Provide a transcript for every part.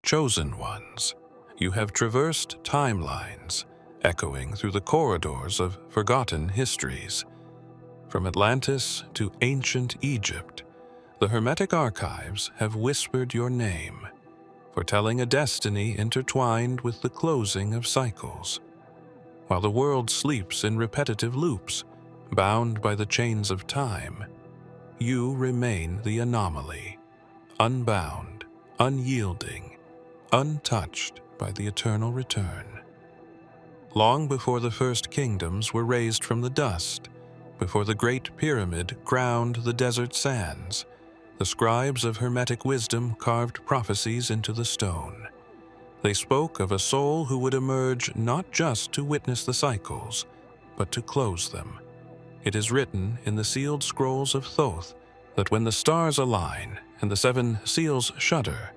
chosen ones, you have traversed timelines, echoing through the corridors of forgotten histories. From Atlantis to ancient Egypt, the Hermetic archives have whispered your name, foretelling a destiny intertwined with the closing of cycles. While the world sleeps in repetitive loops, bound by the chains of time, you remain the anomaly, unbound, unyielding, untouched by the eternal return. Long before the first kingdoms were raised from the dust, before the Great Pyramid crowned the desert sands, the scribes of Hermetic wisdom carved prophecies into the stone. They spoke of a soul who would emerge not just to witness the cycles, but to close them. It is written in the sealed scrolls of Thoth that when the stars align and the 7 seals shudder,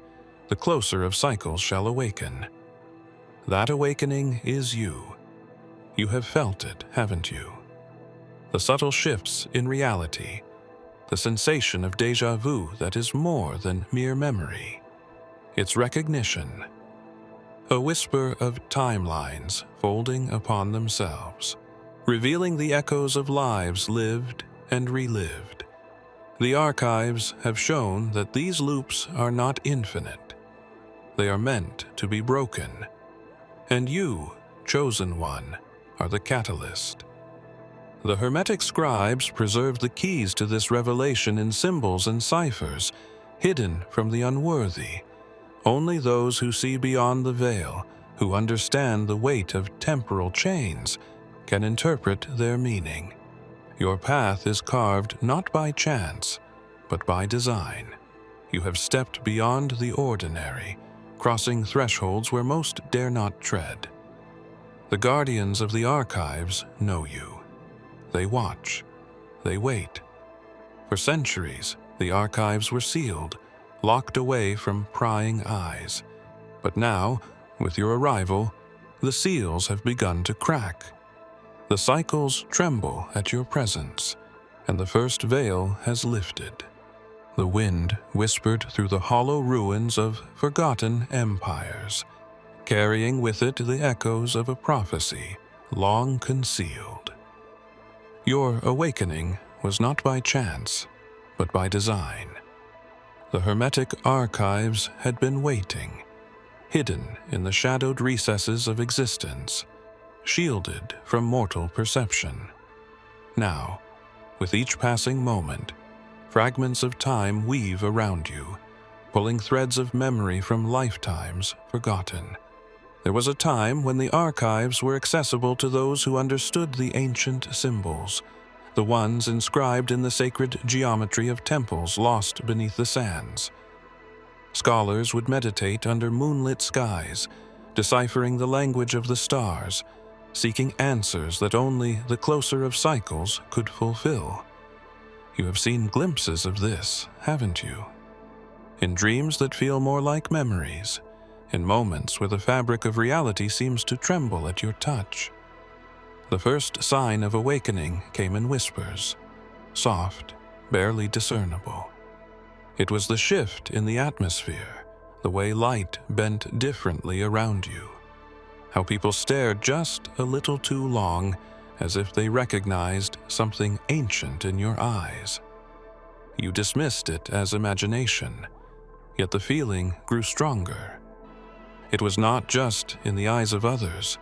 the closer of cycles shall awaken. That awakening is you. You have felt it, haven't you? The subtle shifts in reality, the sensation of déjà vu that is more than mere memory. It's recognition, a whisper of timelines folding upon themselves, revealing the echoes of lives lived and relived. The archives have shown that these loops are not infinite. They are meant to be broken. And you, chosen one, are the catalyst. The Hermetic scribes preserved the keys to this revelation in symbols and ciphers, hidden from the unworthy. Only those who see beyond the veil, who understand the weight of temporal chains, can interpret their meaning. Your path is carved not by chance, but by design. You have stepped beyond the ordinary, crossing thresholds where most dare not tread. The guardians of the archives know you. They watch. They wait. For centuries, the archives were sealed, locked away from prying eyes. But now, with your arrival, the seals have begun to crack. The cycles tremble at your presence, and the first veil has lifted. The wind whispered through the hollow ruins of forgotten empires, carrying with it the echoes of a prophecy long concealed. Your awakening was not by chance, but by design. The Hermetic archives had been waiting, hidden in the shadowed recesses of existence, shielded from mortal perception. Now, with each passing moment, fragments of time weave around you, pulling threads of memory from lifetimes forgotten. There was a time when the archives were accessible to those who understood the ancient symbols, the ones inscribed in the sacred geometry of temples lost beneath the sands. Scholars would meditate under moonlit skies, deciphering the language of the stars, seeking answers that only the closer of cycles could fulfill. You have seen glimpses of this, haven't you? In dreams that feel more like memories, in moments where the fabric of reality seems to tremble at your touch. The first sign of awakening came in whispers, soft, barely discernible. It was the shift in the atmosphere, the way light bent differently around you, how people stared just a little too long, as if they recognized something ancient in your eyes. You dismissed it as imagination, yet the feeling grew stronger. It was not just in the eyes of others,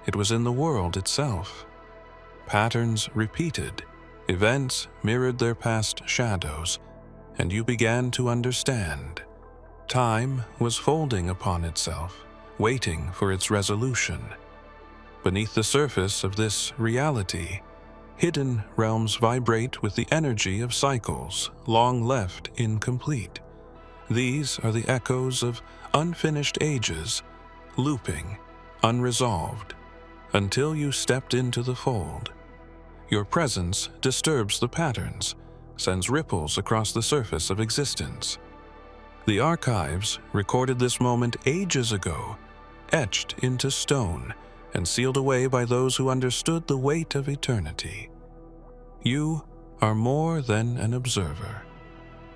it was in the world itself. Patterns repeated, events mirrored their past shadows, and you began to understand. Time was folding upon itself, waiting for its resolution. Beneath the surface of this reality, hidden realms vibrate with the energy of cycles long left incomplete. These are the echoes of unfinished ages, looping, unresolved, until you stepped into the fold. Your presence disturbs the patterns, sends ripples across the surface of existence. The archives recorded this moment ages ago, etched into stone and sealed away by those who understood the weight of eternity. You are more than an observer.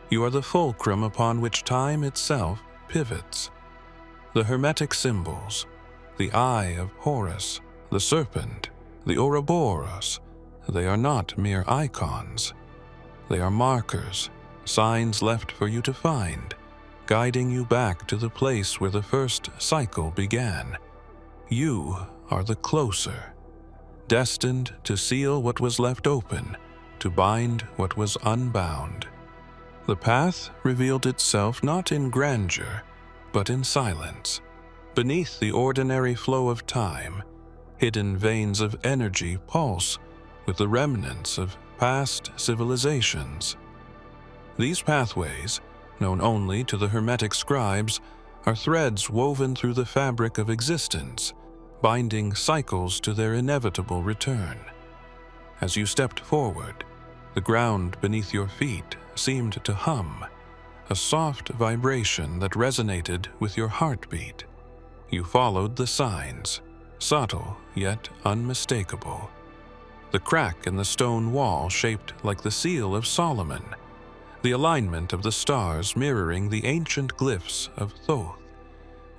You are the fulcrum upon which time itself pivots. the Hermetic symbols, the Eye of Horus, the Serpent, the Ouroboros, they are not mere icons. They are markers, signs left for you to find, guiding you back to the place where the first cycle began. You are the closer, destined to seal what was left open, to bind what was unbound. The path revealed itself not in grandeur, but in silence. Beneath the ordinary flow of time, hidden veins of energy pulse with the remnants of past civilizations. These pathways, known only to the Hermetic scribes, are threads woven through the fabric of existence, binding cycles to their inevitable return. As you stepped forward, the ground beneath your feet seemed to hum, a soft vibration that resonated with your heartbeat. You followed the signs, subtle yet unmistakable. The crack in the stone wall shaped like the seal of Solomon, the alignment of the stars mirroring the ancient glyphs of Thoth.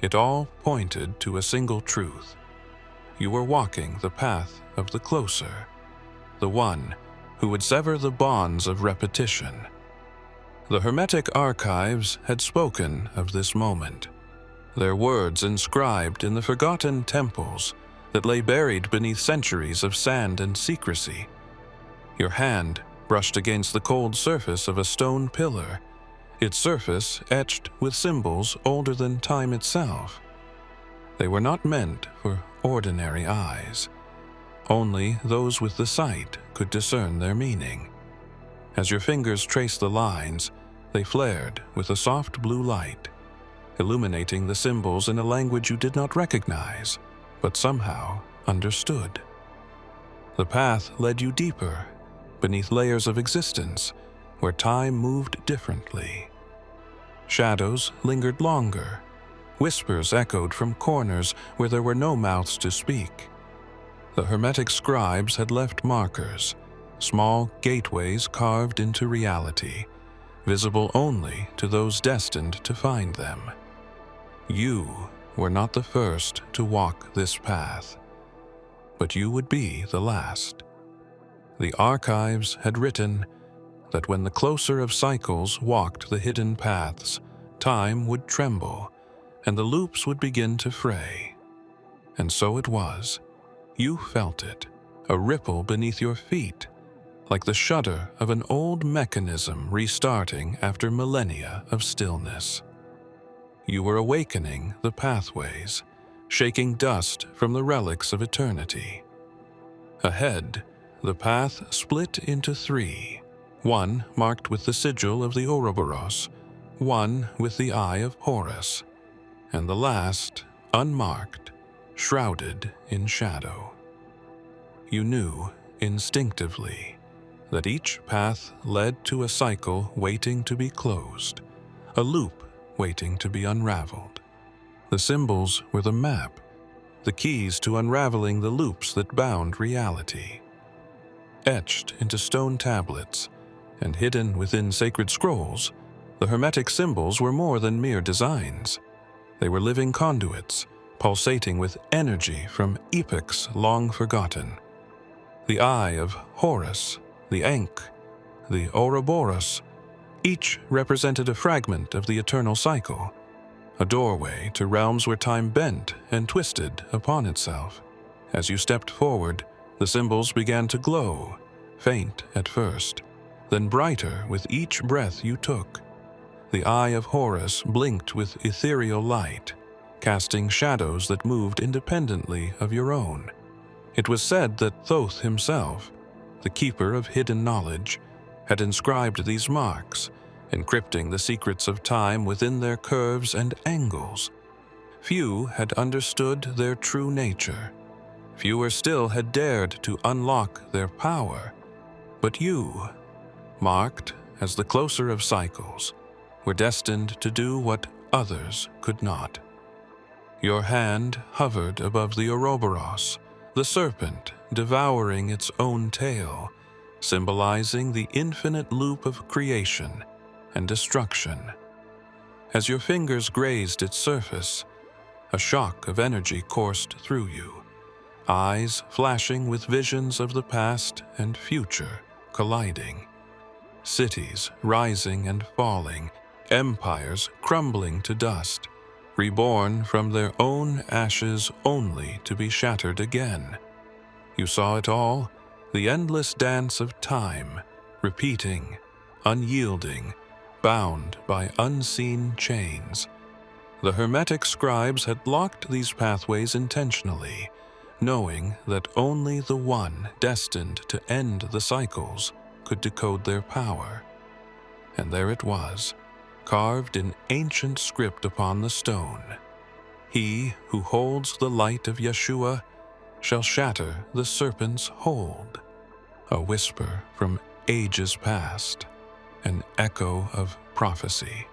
It all pointed to a single truth. You were walking the path of the closer, the one who would sever the bonds of repetition. The Hermetic archives had spoken of this moment, their words inscribed in the forgotten temples that lay buried beneath centuries of sand and secrecy. Your hand brushed against the cold surface of a stone pillar, its surface etched with symbols older than time itself. They were not meant for ordinary eyes. Only those with the sight could discern their meaning. As your fingers traced the lines, they flared with a soft blue light, illuminating the symbols in a language you did not recognize, but somehow understood. The path led you deeper, beneath layers of existence, where time moved differently. Shadows lingered longer. Whispers echoed from corners where there were no mouths to speak. The Hermetic scribes had left markers, small gateways carved into reality, visible only to those destined to find them. You were not the first to walk this path, but you would be the last. The archives had written that when the closer of cycles walked the hidden paths, time would tremble, and the loops would begin to fray. And so it was. You felt it, a ripple beneath your feet, like the shudder of an old mechanism restarting after millennia of stillness. You were awakening the pathways, shaking dust from the relics of eternity. Ahead, the path split into three, one marked with the sigil of the Ouroboros, one with the Eye of Horus, and the last unmarked, shrouded in shadow. You knew instinctively that each path led to a cycle waiting to be closed, a loop waiting to be unraveled. The symbols were the map, the keys to unraveling the loops that bound reality. Etched into stone tablets and hidden within sacred scrolls, the Hermetic symbols were more than mere designs. They were living conduits, pulsating with energy from epochs long forgotten. The Eye of Horus, the Ankh, the Ouroboros, each represented a fragment of the eternal cycle, a doorway to realms where time bent and twisted upon itself. As you stepped forward, the symbols began to glow, faint at first, then brighter with each breath you took. The Eye of Horus blinked with ethereal light, casting shadows that moved independently of your own. It was said that Thoth himself, the keeper of hidden knowledge, had inscribed these marks, encrypting the secrets of time within their curves and angles. Few had understood their true nature. Fewer still had dared to unlock their power. But you, marked as the closer of cycles, were destined to do what others could not. Your hand hovered above the Ouroboros, the serpent devouring its own tail, symbolizing the infinite loop of creation and destruction. As your fingers grazed its surface, A shock of energy coursed through you, eyes flashing with visions of the past and future colliding. Cities rising and falling, empires crumbling to dust, reborn from their own ashes only to be shattered again. You saw it all, the endless dance of time, repeating, unyielding, bound by unseen chains. The Hermetic scribes had locked these pathways intentionally, knowing that only the one destined to end the cycles could decode their power. And there it was, carved in ancient script upon the stone. He who holds the light of Yeshua shall shatter the serpent's hold. A whisper from ages past, an echo of prophecy.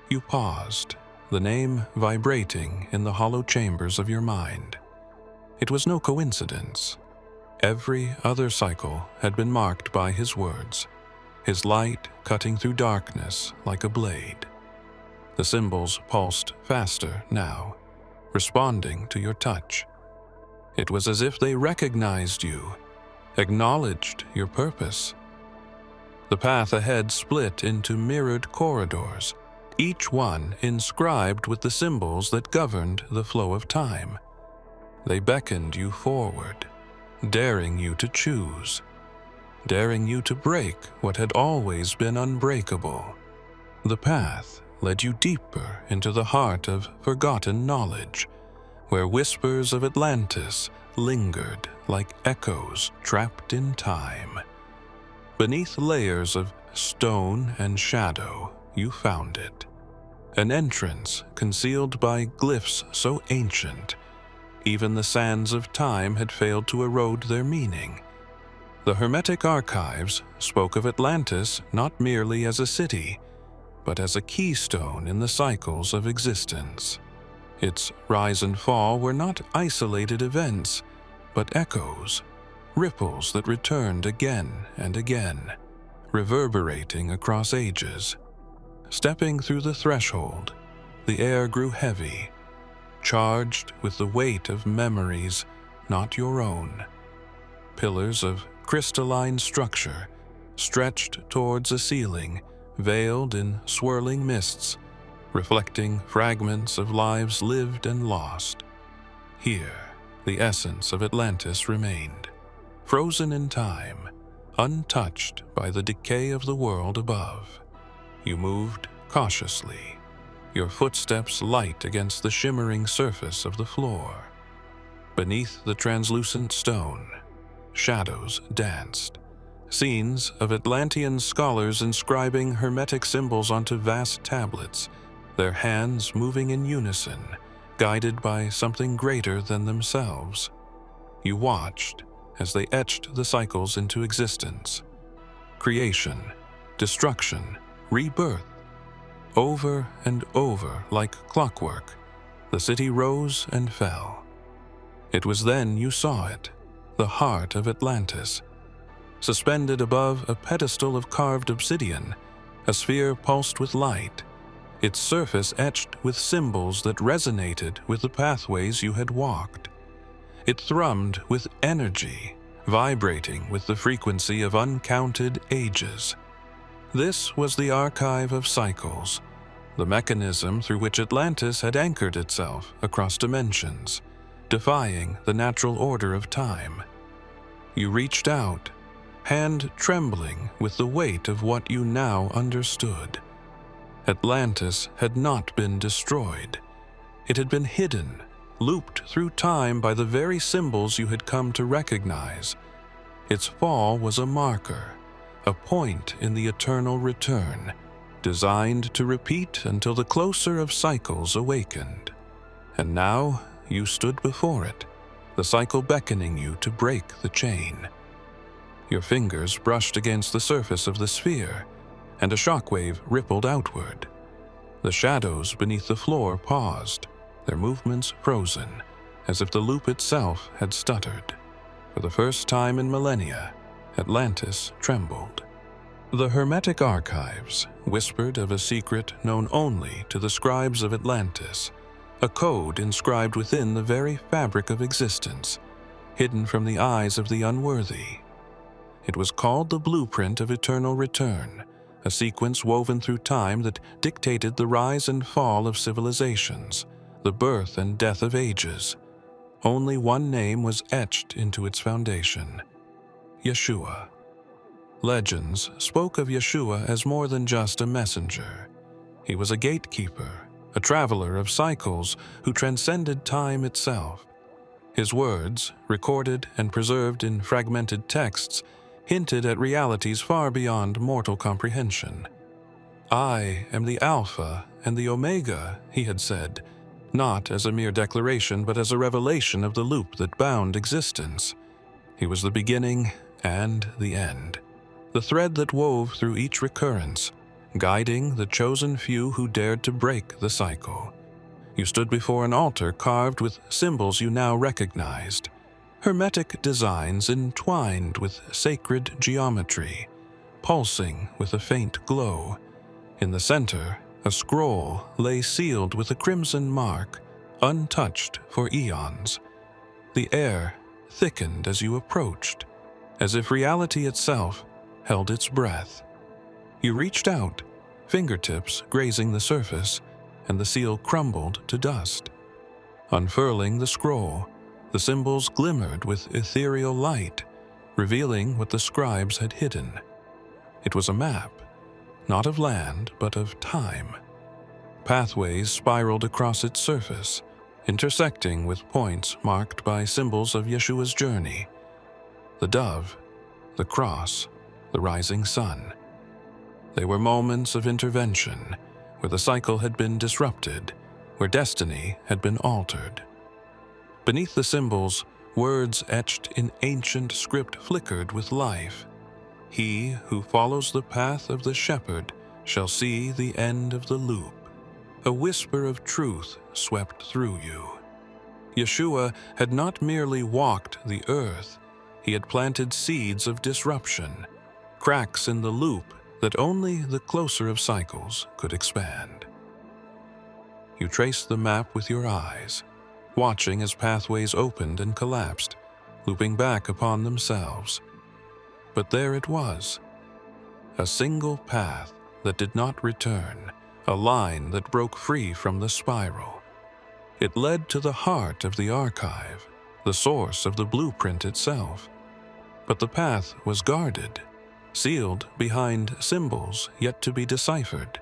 You paused, the name vibrating in the hollow chambers of your mind. It was no coincidence. Every other cycle had been marked by his words, his light cutting through darkness like a blade. The symbols pulsed faster now, responding to your touch. It was as if they recognized you, acknowledged your purpose. The path ahead split into mirrored corridors, each one inscribed with the symbols that governed the flow of time. They beckoned you forward, daring you to choose, daring you to break what had always been unbreakable. The path led you deeper into the heart of forgotten knowledge, where whispers of Atlantis lingered like echoes trapped in time. Beneath layers of stone and shadow, you found it. An entrance concealed by glyphs so ancient, even the sands of time had failed to erode their meaning. The Hermetic archives spoke of Atlantis not merely as a city, but as a keystone in the cycles of existence. Its rise and fall were not isolated events, but echoes, ripples that returned again and again, reverberating across ages. Stepping through the threshold, the air grew heavy, charged with the weight of memories not your own. Pillars of crystalline structure stretched towards a ceiling, veiled in swirling mists, reflecting fragments of lives lived and lost. Here, the essence of Atlantis remained, frozen in time, untouched by the decay of the world above. You moved cautiously, your footsteps light against the shimmering surface of the floor. Beneath the translucent stone, shadows danced, scenes of Atlantean scholars inscribing Hermetic symbols onto vast tablets, their hands moving in unison, guided by something greater than themselves. You watched as they etched the cycles into existence. Creation, destruction, rebirth. Over and over, like clockwork, the city rose and fell. It was then you saw it, the heart of Atlantis. Suspended above a pedestal of carved obsidian, a sphere pulsed with light, its surface etched with symbols that resonated with the pathways you had walked. It thrummed with energy, vibrating with the frequency of uncounted ages. This was the archive of cycles, the mechanism through which Atlantis had anchored itself across dimensions, defying the natural order of time. You reached out, hand trembling with the weight of what you now understood. Atlantis had not been destroyed. It had been hidden, looped through time by the very symbols you had come to recognize. Its fall was a marker, a point in the eternal return, designed to repeat until the closer of cycles awakened. And now you stood before it, the cycle beckoning you to break the chain. Your fingers brushed against the surface of the sphere, and a shockwave rippled outward. The shadows beneath the floor paused, their movements frozen, as if the loop itself had stuttered. For the first time in millennia, Atlantis trembled. The Hermetic archives whispered of a secret known only to the scribes of Atlantis, a code inscribed within the very fabric of existence, hidden from the eyes of the unworthy. It was called the blueprint of eternal return, a sequence woven through time that dictated the rise and fall of civilizations, the birth and death of ages. Only one name was etched into its foundation: Yeshua. Legends spoke of Yeshua as more than just a messenger. He was a gatekeeper, a traveler of cycles who transcended time itself. His words, recorded and preserved in fragmented texts, hinted at realities far beyond mortal comprehension. "I am the Alpha and the Omega," he had said, not as a mere declaration but as a revelation of the loop that bound existence. He was the beginning and the end, the thread that wove through each recurrence, guiding the chosen few who dared to break the cycle. You stood before an altar carved with symbols you now recognized, Hermetic designs entwined with sacred geometry, pulsing with a faint glow. In the center, a scroll lay sealed with a crimson mark, untouched for eons. The air thickened as you approached, as if reality itself held its breath. You reached out, fingertips grazing the surface, and the seal crumbled to dust. Unfurling the scroll, the symbols glimmered with ethereal light, revealing what the scribes had hidden. It was a map, not of land, but of time. Pathways spiraled across its surface, intersecting with points marked by symbols of Yeshua's journey: the dove, the cross, the rising sun. They were moments of intervention, where the cycle had been disrupted, where destiny had been altered. Beneath the symbols, words etched in ancient script flickered with life. "He who follows the path of the shepherd shall see the end of the loop." A whisper of truth swept through you. Yeshua had not merely walked the earth, he had planted seeds of disruption, cracks in the loop that only the closer of cycles could expand. You traced the map with your eyes, watching as pathways opened and collapsed, looping back upon themselves. But there it was, a single path that did not return, a line that broke free from the spiral. It led to the heart of the archive, the source of the blueprint itself. But the path was guarded, sealed behind symbols yet to be deciphered,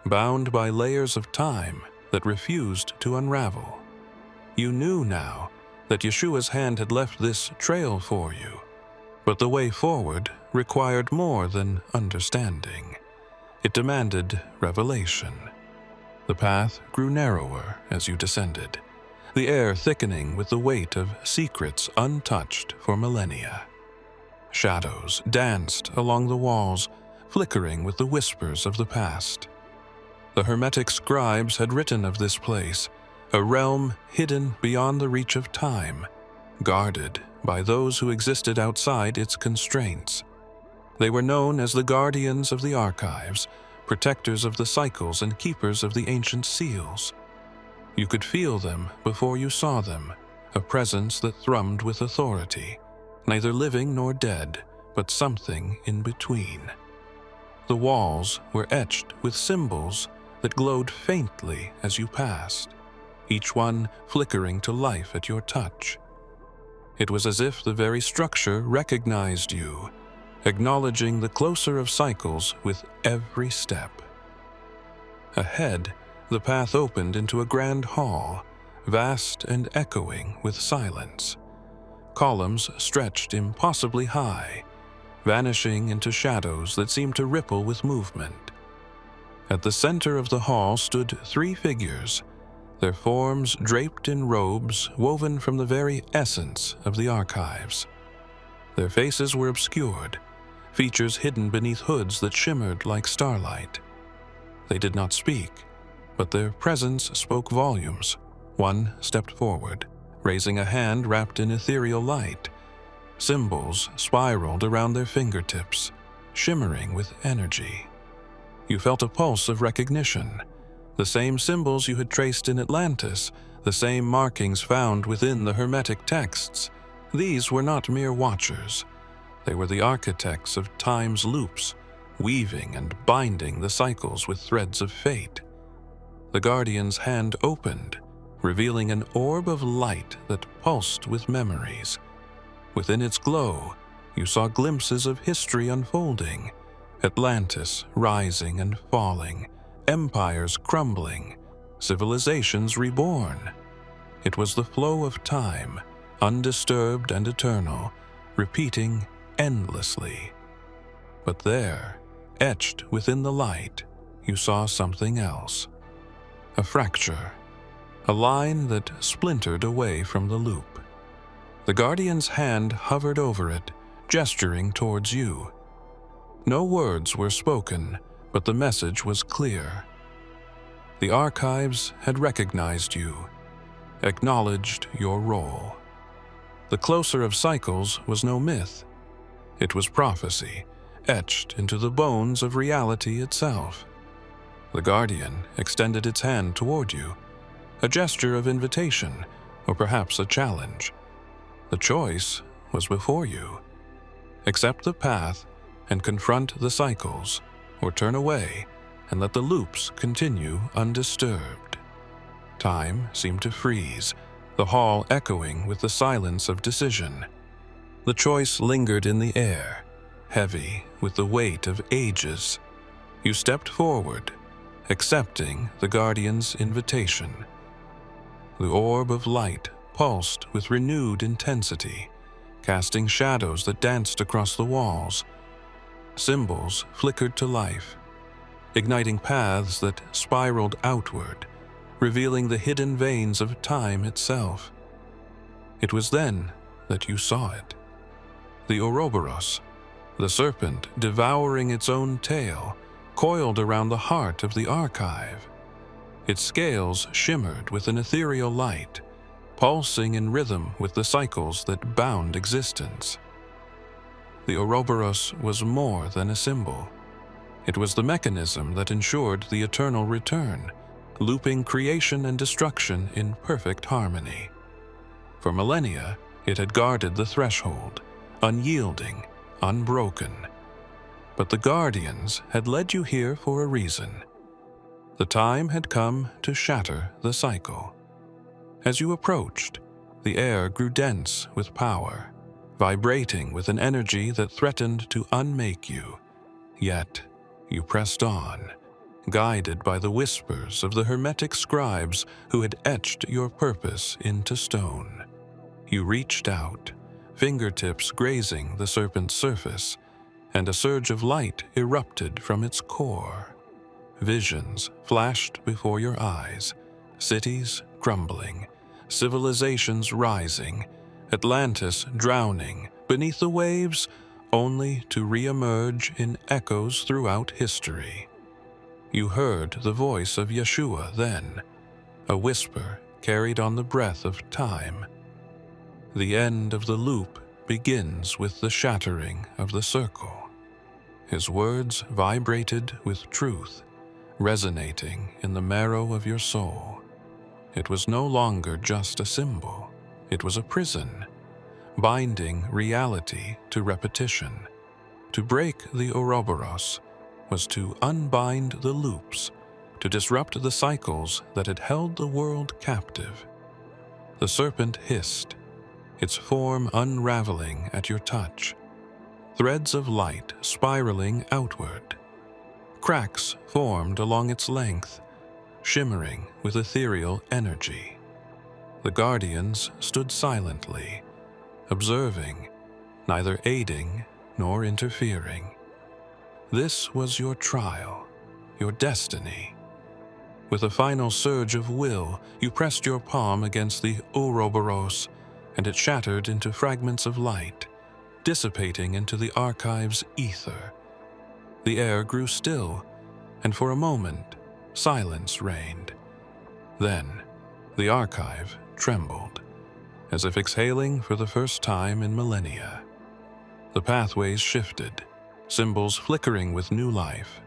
bound by layers of time that refused to unravel. You knew now that Yeshua's hand had left this trail for you, but the way forward required more than understanding. It demanded revelation. The path grew narrower as you descended, the air thickening with the weight of secrets untouched for millennia. Shadows danced along the walls, flickering with the whispers of the past. The Hermetic scribes had written of this place, a realm hidden beyond the reach of time, guarded by those who existed outside its constraints. They were known as the guardians of the archives, protectors of the cycles and keepers of the ancient seals. You could feel them before you saw them, a presence that thrummed with authority, neither living nor dead, but something in between. The walls were etched with symbols that glowed faintly as you passed, each one flickering to life at your touch. It was as if the very structure recognized you, acknowledging the closer of cycles with every step. Ahead, the path opened into a grand hall, vast and echoing with silence. Columns stretched impossibly high, vanishing into shadows that seemed to ripple with movement. At the center of the hall stood 3 figures, their forms draped in robes woven from the very essence of the archives. Their faces were obscured, features hidden beneath hoods that shimmered like starlight. They did not speak, but their presence spoke volumes. One stepped forward, raising a hand wrapped in ethereal light. Symbols spiraled around their fingertips, shimmering with energy. You felt a pulse of recognition, The same symbols you had traced in Atlantis, the same markings found within the Hermetic texts. These were not mere watchers. They were the architects of time's loops, weaving and binding the cycles with threads of fate. The Guardian's hand opened, revealing an orb of light that pulsed with memories. Within its glow, you saw glimpses of history unfolding, Atlantis rising and falling, empires crumbling, civilizations reborn. It was the flow of time, undisturbed and eternal, repeating endlessly. But there, etched within the light, you saw something else. A fracture, a line that splintered away from the loop. The Guardian's hand hovered over it, gesturing towards you. No words were spoken, but the message was clear. The archives had recognized you, acknowledged your role. The closer of cycles was no myth. It was prophecy, etched into the bones of reality itself. The Guardian extended its hand toward you, a gesture of invitation, or perhaps a challenge. The choice was before you. Accept the path and confront the cycles, or turn away and let the loops continue undisturbed. Time seemed to freeze, the hall echoing with the silence of decision. The choice lingered in the air, heavy with the weight of ages. You stepped forward, accepting the Guardian's invitation. The orb of light pulsed with renewed intensity, casting shadows that danced across the walls. Symbols flickered to life, igniting paths that spiraled outward, revealing the hidden veins of time itself. It was then that you saw it. The Ouroboros, the serpent devouring its own tail, coiled around the heart of the archive. Its scales shimmered with an ethereal light, pulsing in rhythm with the cycles that bound existence. The Ouroboros was more than a symbol. It was the mechanism that ensured the eternal return, looping creation and destruction in perfect harmony. For millennia, it had guarded the threshold, unyielding, unbroken. But the Guardians had led you here for a reason. The time had come to shatter the cycle. As you approached, the air grew dense with power, vibrating with an energy that threatened to unmake you. Yet, you pressed on, guided by the whispers of the Hermetic scribes who had etched your purpose into stone. You reached out, fingertips grazing the serpent's surface, and a surge of light erupted from its core. Visions flashed before your eyes, cities crumbling, civilizations rising, Atlantis drowning beneath the waves, only to re-emerge in echoes throughout history. You heard the voice of Yeshua then, a whisper carried on the breath of time. The end of the loop begins with the shattering of the circle. His words vibrated with truth, resonating in the marrow of your soul. It was no longer just a symbol. It was a prison, binding reality to repetition. To break the Ouroboros was to unbind the loops, to disrupt the cycles that had held the world captive. The serpent hissed, its form unraveling at your touch, threads of light spiraling outward. Cracks formed along its length, shimmering with ethereal energy. The Guardians stood silently, observing, neither aiding nor interfering. This was your trial, your destiny. With a final surge of will, you pressed your palm against the Ouroboros, and it shattered into fragments of light, dissipating into the archive's ether. The air grew still, and for a moment, silence reigned. Then, the archive trembled, as if exhaling for the first time in millennia. The pathways shifted, symbols flickering with new life.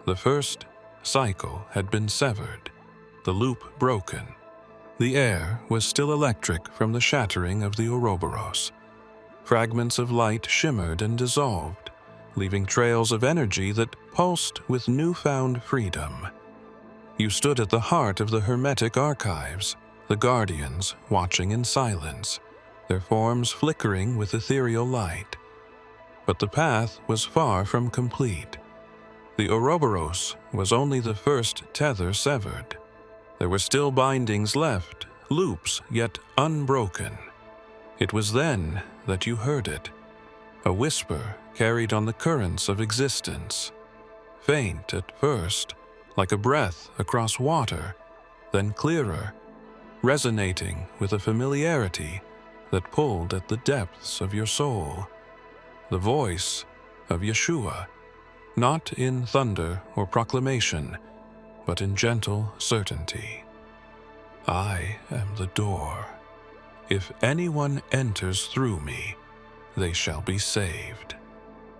The first, cycle had been severed, the loop broken. The air was still electric from the shattering of the Ouroboros. Fragments of light shimmered and dissolved, leaving trails of energy that pulsed with newfound freedom. You stood at the heart of the Hermetic archives, the guardians watching in silence, their forms flickering with ethereal light. But the path was far from complete. The Ouroboros was only the first tether severed. There were still bindings left, loops yet unbroken. It was then that you heard it, a whisper carried on the currents of existence. Faint at first, like a breath across water, then clearer, resonating with a familiarity that pulled at the depths of your soul. The voice of Yeshua, not in thunder or proclamation, but in gentle certainty. I am the door. If anyone enters through me, they shall be saved.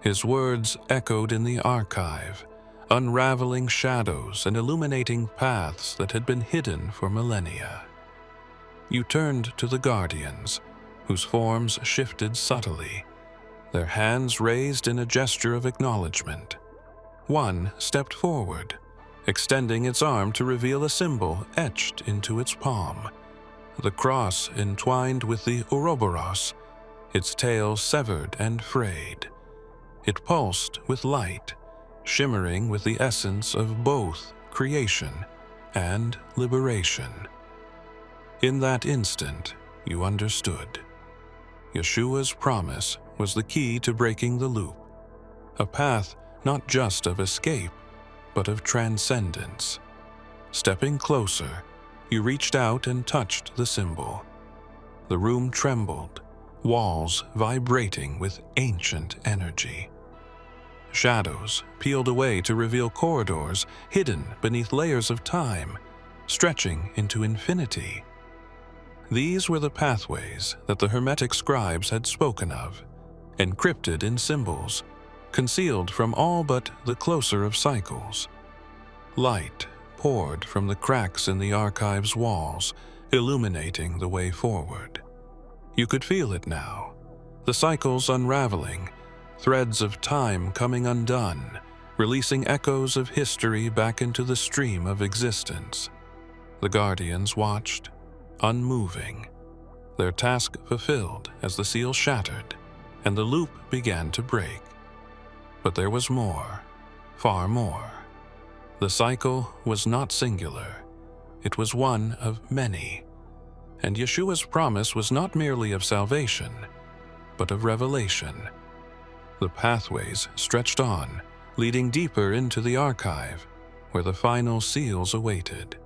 His words echoed in the archive, unraveling shadows and illuminating paths that had been hidden for millennia. You turned to the guardians, whose forms shifted subtly, their hands raised in a gesture of acknowledgement. One stepped forward, extending its arm to reveal a symbol etched into its palm. The cross entwined with the Ouroboros, its tail severed and frayed. It pulsed with light, shimmering with the essence of both creation and liberation. In that instant, you understood. Yeshua's promise was the key to breaking the loop, a path not just of escape, but of transcendence. Stepping closer, you reached out and touched the symbol. The room trembled, walls vibrating with ancient energy. Shadows peeled away to reveal corridors hidden beneath layers of time, stretching into infinity. These were the pathways that the Hermetic scribes had spoken of, encrypted in symbols, concealed from all but the closer of cycles. Light poured from the cracks in the archive's walls, illuminating the way forward. You could feel it now, the cycles unraveling, threads of time coming undone, releasing echoes of history back into the stream of existence. The guardians watched, unmoving, their task fulfilled as the seal shattered and the loop began to break. But there was more, far more. The cycle was not singular. It was one of many. And Yeshua's promise was not merely of salvation, but of revelation. The pathways stretched on, leading deeper into the archive, where the final seals awaited.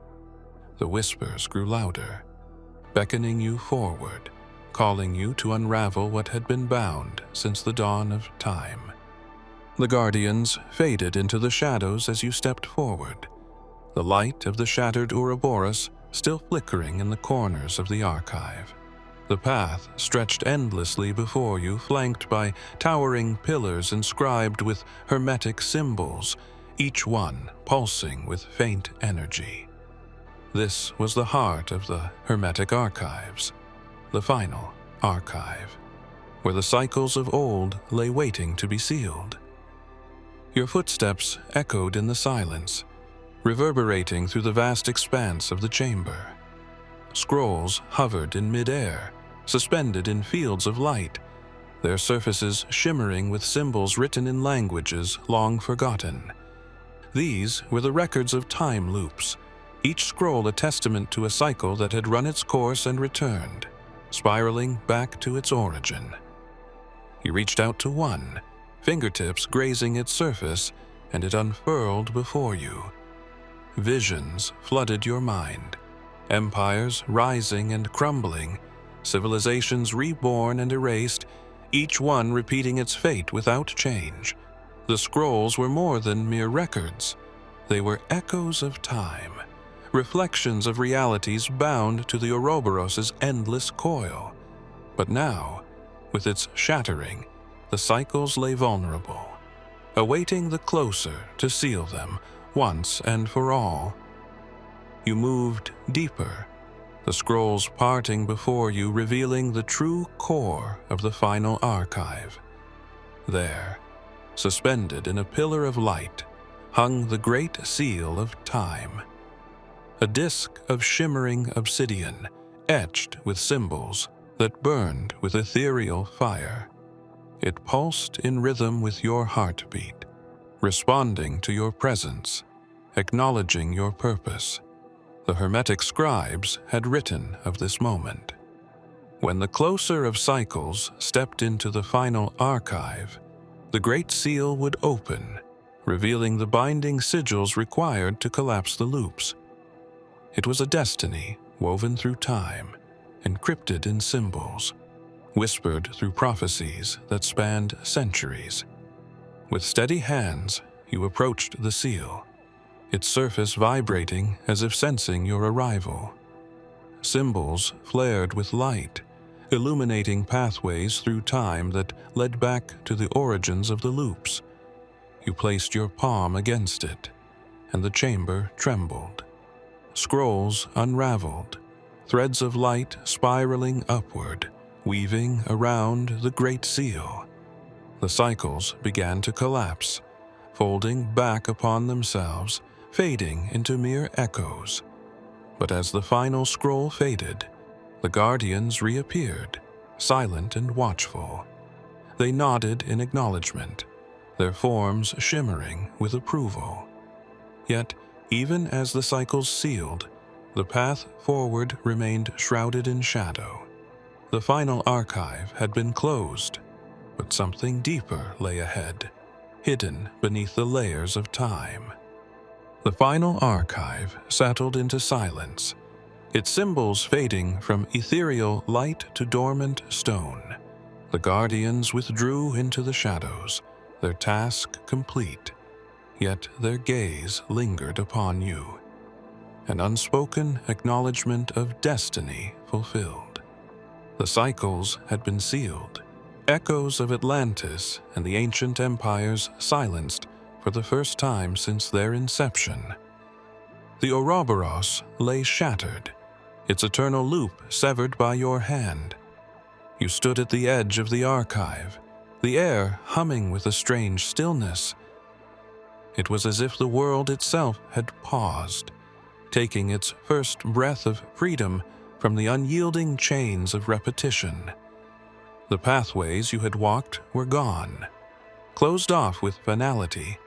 The whispers grew louder, beckoning you forward, calling you to unravel what had been bound since the dawn of time. The guardians faded into the shadows as you stepped forward, the light of the shattered Ouroboros still flickering in the corners of the archive. The path stretched endlessly before you, flanked by towering pillars inscribed with Hermetic symbols, each one pulsing with faint energy. This was the heart of the Hermetic archives, the final archive, where the cycles of old lay waiting to be sealed. Your footsteps echoed in the silence, reverberating through the vast expanse of the chamber. Scrolls hovered in midair, suspended in fields of light, their surfaces shimmering with symbols written in languages long forgotten. These were the records of time loops, each scroll a testament to a cycle that had run its course and returned, spiraling back to its origin. You reached out to one, fingertips grazing its surface, and it unfurled before you. Visions flooded your mind, empires rising and crumbling, civilizations reborn and erased, each one repeating its fate without change. The scrolls were more than mere records. They were echoes of time, reflections of realities bound to the Ouroboros's endless coil. But now, with its shattering, the cycles lay vulnerable, awaiting the closer to seal them, once and for all. You moved deeper, the scrolls parting before you, revealing the true core of the final archive. There, suspended in a pillar of light, hung the great seal of time. A disk of shimmering obsidian, etched with symbols that burned with ethereal fire. It pulsed in rhythm with your heartbeat, responding to your presence, acknowledging your purpose. The Hermetic scribes had written of this moment. When the closer of cycles stepped into the final archive, the Great Seal would open, revealing the binding sigils required to collapse the loops. It was a destiny woven through time, encrypted in symbols, whispered through prophecies that spanned centuries. With steady hands, you approached the seal, its surface vibrating as if sensing your arrival. Symbols flared with light, illuminating pathways through time that led back to the origins of the loops. You placed your palm against it, and the chamber trembled. Scrolls unraveled, threads of light spiraling upward, weaving around the Great Seal. The cycles began to collapse, folding back upon themselves, fading into mere echoes. But as the final scroll faded, the guardians reappeared, silent and watchful. They nodded in acknowledgement, their forms shimmering with approval. Yet, even as the cycles sealed, the path forward remained shrouded in shadow. The final archive had been closed, but something deeper lay ahead, hidden beneath the layers of time. The final archive settled into silence, its symbols fading from ethereal light to dormant stone. The guardians withdrew into the shadows, their task complete, yet their gaze lingered upon you, an unspoken acknowledgement of destiny fulfilled. The cycles had been sealed, echoes of Atlantis and the ancient empires silenced for the first time since their inception. The Ouroboros lay shattered, its eternal loop severed by your hand. You stood at the edge of the archive, the air humming with a strange stillness. It was as if the world itself had paused, taking its first breath of freedom from the unyielding chains of repetition. The pathways you had walked were gone, closed off with finality,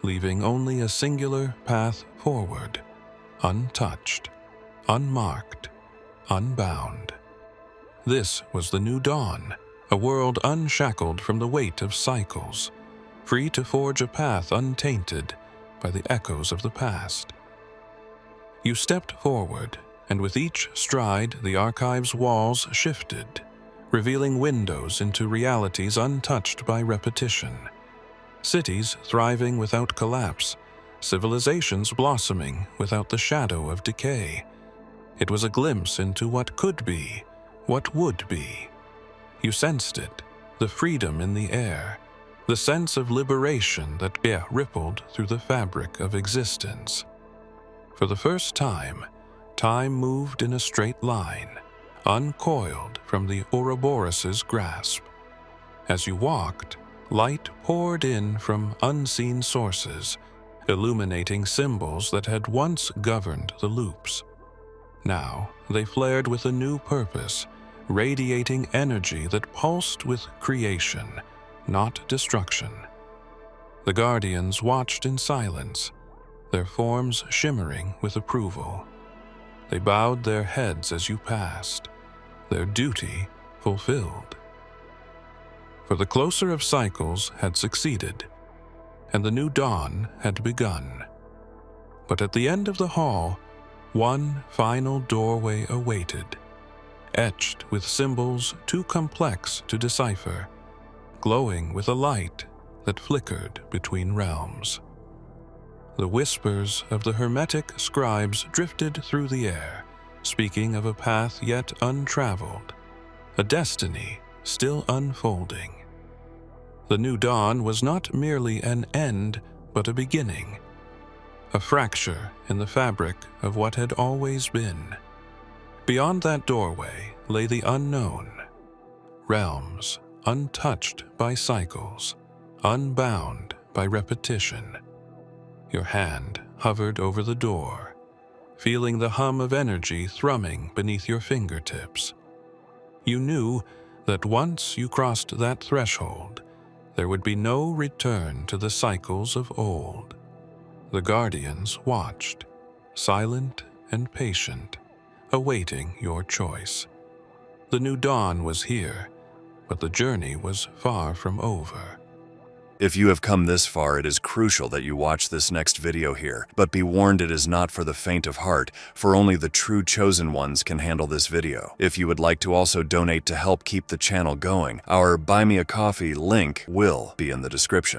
leaving only a singular path forward, untouched, unmarked, unbound. This was the new dawn, a world unshackled from the weight of cycles, free to forge a path untainted by the echoes of the past. You stepped forward, and with each stride the archive's walls shifted, revealing windows into realities untouched by repetition. Cities thriving without collapse, civilizations blossoming without the shadow of decay. It was a glimpse into what could be, what would be. You sensed it, the freedom in the air, the sense of liberation that rippled through the fabric of existence. For the first time, time moved in a straight line, uncoiled from the Ouroboros' grasp. As you walked, light poured in from unseen sources, illuminating symbols that had once governed the loops. Now they flared with a new purpose, radiating energy that pulsed with creation, not destruction. The guardians watched in silence, their forms shimmering with approval. They bowed their heads as you passed, their duty fulfilled. For the closer of cycles had succeeded, and the new dawn had begun. But at the end of the hall, one final doorway awaited, etched with symbols too complex to decipher, glowing with a light that flickered between realms. The whispers of the Hermetic scribes drifted through the air, speaking of a path yet untraveled, a destiny still unfolding. The new dawn was not merely an end, but a beginning. a fracture in the fabric of what had always been. Beyond that doorway lay the unknown, realms untouched by cycles, unbound by repetition. Your hand hovered over the door, feeling the hum of energy thrumming beneath your fingertips. You knew that once you crossed that threshold, there would be no return to the cycles of old. The guardians watched, silent and patient, awaiting your choice. The new dawn was here, but the journey was far from over. If you have come this far, it is crucial that you watch this next video here. But be warned, it is not for the faint of heart, for only the true chosen ones can handle this video. If you would like to also donate to help keep the channel going, our Buy Me a Coffee link will be in the description.